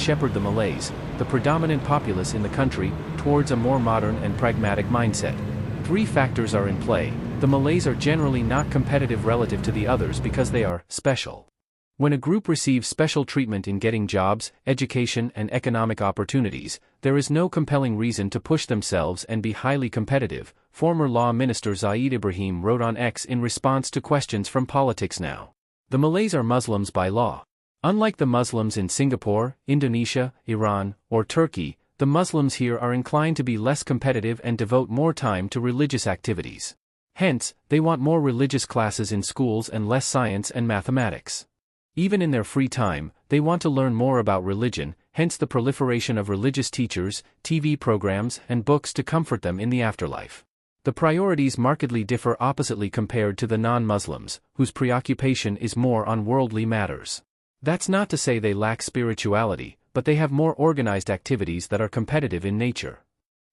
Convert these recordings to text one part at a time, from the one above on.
shepherd the Malays, the predominant populace in the country, towards a more modern and pragmatic mindset. Three factors are in play. The Malays are generally not competitive relative to the others because they are special. When a group receives special treatment in getting jobs, education, and economic opportunities, there is no compelling reason to push themselves and be highly competitive, former Law Minister Zaid Ibrahim wrote on X in response to questions from Politics Now. The Malays are Muslims by law. Unlike the Muslims in Singapore, Indonesia, Iran, or Turkey, the Muslims here are inclined to be less competitive and devote more time to religious activities. Hence, they want more religious classes in schools and less science and mathematics. Even in their free time, they want to learn more about religion, hence the proliferation of religious teachers, TV programs, and books to comfort them in the afterlife. The priorities markedly differ oppositely compared to the non-Muslims, whose preoccupation is more on worldly matters. That's not to say they lack spirituality, but they have more organized activities that are competitive in nature.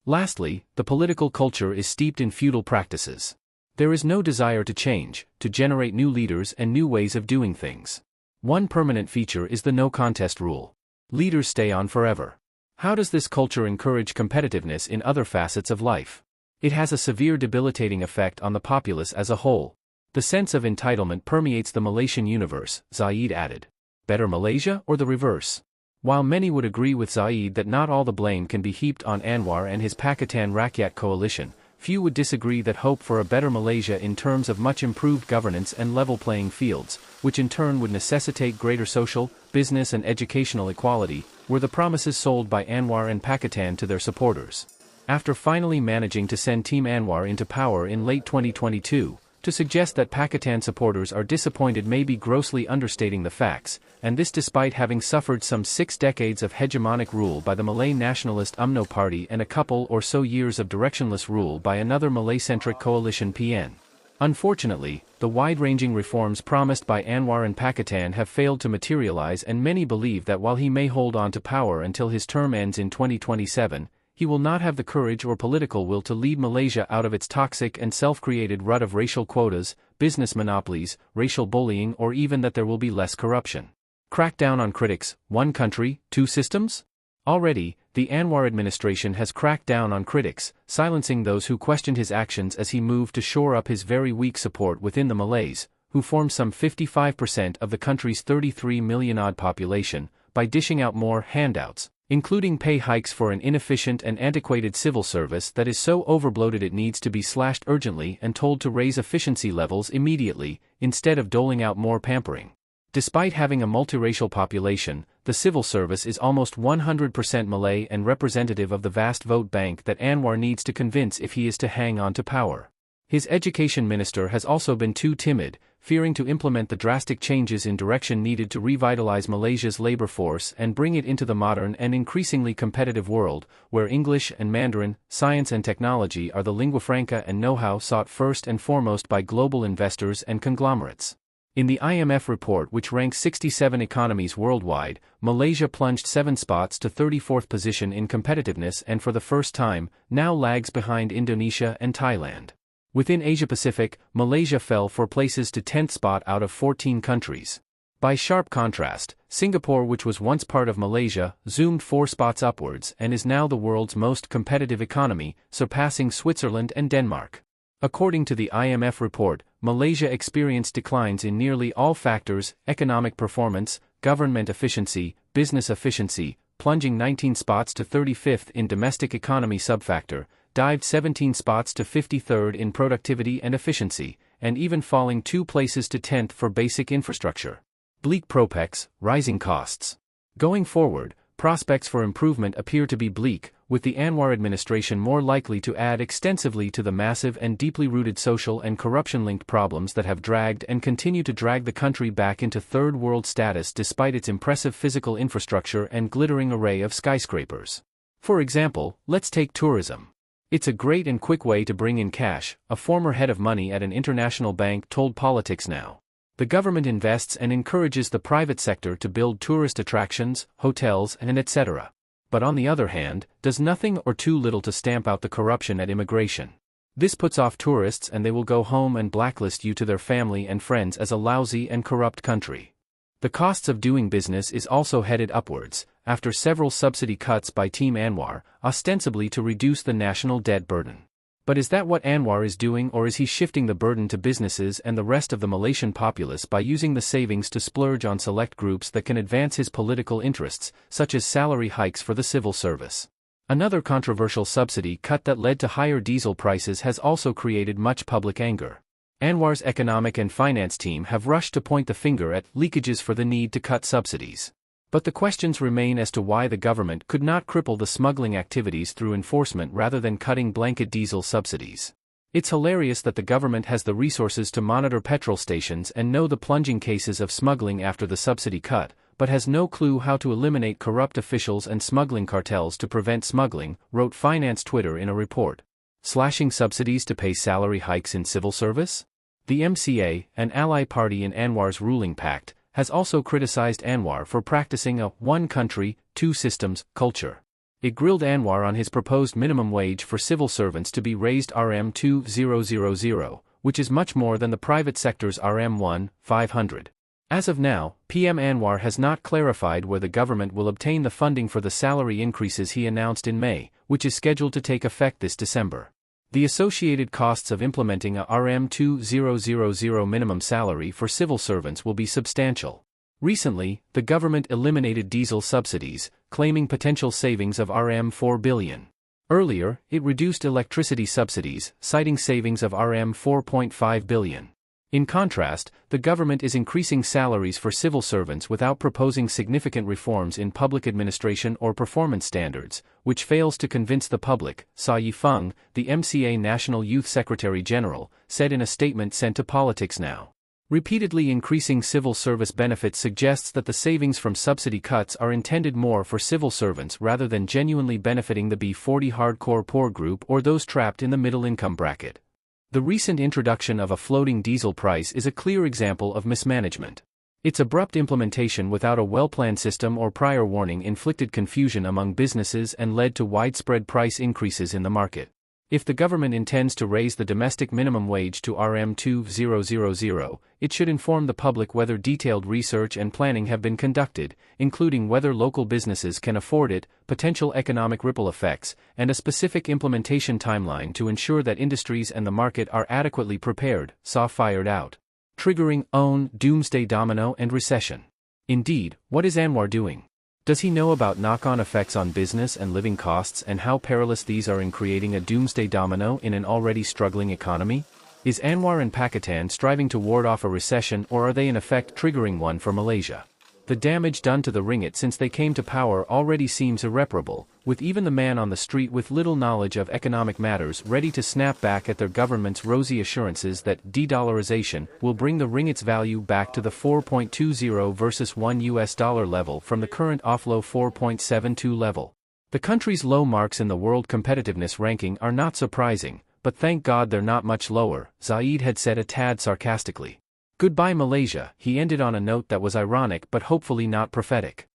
Lastly, the political culture is steeped in feudal practices. There is no desire to change, to generate new leaders and new ways of doing things. One permanent feature is the no contest rule. Leaders stay on forever. How does this culture encourage competitiveness in other facets of life? It has a severe debilitating effect on the populace as a whole. The sense of entitlement permeates the Malaysian universe, Zaid added. Better Malaysia or the reverse? While many would agree with Zaid that not all the blame can be heaped on Anwar and his Pakatan Rakyat coalition, few would disagree that hope for a better Malaysia in terms of much improved governance and level playing fields, which in turn would necessitate greater social, business and educational equality, were the promises sold by Anwar and Pakatan to their supporters. After finally managing to send Team Anwar into power in late 2022, to suggest that Pakatan supporters are disappointed may be grossly understating the facts, and this despite having suffered some 6 decades of hegemonic rule by the Malay nationalist UMNO party and a couple or so years of directionless rule by another Malay-centric coalition PN. Unfortunately, the wide-ranging reforms promised by Anwar and Pakatan have failed to materialize, and many believe that while he may hold on to power until his term ends in 2027, he will not have the courage or political will to lead Malaysia out of its toxic and self-created rut of racial quotas, business monopolies, racial bullying, or even that there will be less corruption. Crackdown on critics, one country, two systems? Already, the Anwar administration has cracked down on critics, silencing those who questioned his actions as he moved to shore up his very weak support within the Malays, who form some 55% of the country's 33 million-odd population, by dishing out more handouts, including pay hikes for an inefficient and antiquated civil service that is so overbloated it needs to be slashed urgently and told to raise efficiency levels immediately, instead of doling out more pampering. Despite having a multiracial population, the civil service is almost 100% Malay and representative of the vast vote bank that Anwar needs to convince if he is to hang on to power. His education minister has also been too timid, fearing to implement the drastic changes in direction needed to revitalize Malaysia's labor force and bring it into the modern and increasingly competitive world, where English and Mandarin, science and technology are the lingua franca and know-how sought first and foremost by global investors and conglomerates. In the IMF report, which ranks 67 economies worldwide, Malaysia plunged 7 spots to 34th position in competitiveness and for the first time, now lags behind Indonesia and Thailand. Within Asia-Pacific, Malaysia fell 4 places to 10th spot out of 14 countries. By sharp contrast, Singapore, which was once part of Malaysia, zoomed 4 spots upwards and is now the world's most competitive economy, surpassing Switzerland and Denmark. According to the IMF report, Malaysia experienced declines in nearly all factors: economic performance, government efficiency, business efficiency, plunging 19 spots to 35th in domestic economy subfactor, dived 17 spots to 53rd in productivity and efficiency, and even falling 2 places to 10th for basic infrastructure. Bleak prospects, rising costs. Going forward, prospects for improvement appear to be bleak, with the Anwar administration more likely to add extensively to the massive and deeply rooted social and corruption-linked problems that have dragged and continue to drag the country back into third world status despite its impressive physical infrastructure and glittering array of skyscrapers. For example, let's take tourism. It's a great and quick way to bring in cash, a former head of money at an international bank told Politics Now. The government invests and encourages the private sector to build tourist attractions, hotels, and etc. But on the other hand, does nothing or too little to stamp out the corruption at immigration. This puts off tourists and they will go home and blacklist you to their family and friends as a lousy and corrupt country. The costs of doing business is also headed upwards, after several subsidy cuts by Team Anwar, ostensibly to reduce the national debt burden. But is that what Anwar is doing, or is he shifting the burden to businesses and the rest of the Malaysian populace by using the savings to splurge on select groups that can advance his political interests, such as salary hikes for the civil service? Another controversial subsidy cut that led to higher diesel prices has also created much public anger. Anwar's economic and finance team have rushed to point the finger at leakages for the need to cut subsidies. But the questions remain as to why the government could not cripple the smuggling activities through enforcement rather than cutting blanket diesel subsidies. It's hilarious that the government has the resources to monitor petrol stations and know the plunging cases of smuggling after the subsidy cut, but has no clue how to eliminate corrupt officials and smuggling cartels to prevent smuggling, wrote Finance Twitter in a report. Slashing subsidies to pay salary hikes in civil service? The MCA, an ally party in Anwar's ruling pact, has also criticized Anwar for practicing a one country, two systems culture. It grilled Anwar on his proposed minimum wage for civil servants to be raised RM2,000, which is much more than the private sector's RM1,500. As of now, PM Anwar has not clarified where the government will obtain the funding for the salary increases he announced in May, which is scheduled to take effect this December. The associated costs of implementing a RM2,000 minimum salary for civil servants will be substantial. Recently, the government eliminated diesel subsidies, claiming potential savings of RM4 billion. Earlier, it reduced electricity subsidies, citing savings of RM4.5 billion. In contrast, the government is increasing salaries for civil servants without proposing significant reforms in public administration or performance standards, which fails to convince the public, Sa Yifeng, the MCA National Youth Secretary General, said in a statement sent to Politics Now. Repeatedly increasing civil service benefits suggests that the savings from subsidy cuts are intended more for civil servants rather than genuinely benefiting the B40 hardcore poor group or those trapped in the middle income bracket. The recent introduction of a floating diesel price is a clear example of mismanagement. Its abrupt implementation without a well-planned system or prior warning inflicted confusion among businesses and led to widespread price increases in the market. If the government intends to raise the domestic minimum wage to RM2,000, it should inform the public whether detailed research and planning have been conducted, including whether local businesses can afford it, potential economic ripple effects, and a specific implementation timeline to ensure that industries and the market are adequately prepared, Sa fired out. Triggering own doomsday domino and recession. Indeed, what is Anwar doing? Does he know about knock-on effects on business and living costs and how perilous these are in creating a doomsday domino in an already struggling economy? Is Anwar and Pakistan striving to ward off a recession, or are they in effect triggering one for Malaysia? The damage done to the ringgit since they came to power already seems irreparable, with even the man on the street with little knowledge of economic matters ready to snap back at their government's rosy assurances that de-dollarization will bring the ringgit's value back to the 4.20 versus $1 level from the current off-low 4.72 level. The country's low marks in the world competitiveness ranking are not surprising, but thank God they're not much lower, Zaid had said a tad sarcastically. Goodbye Malaysia, he ended on a note that was ironic but hopefully not prophetic.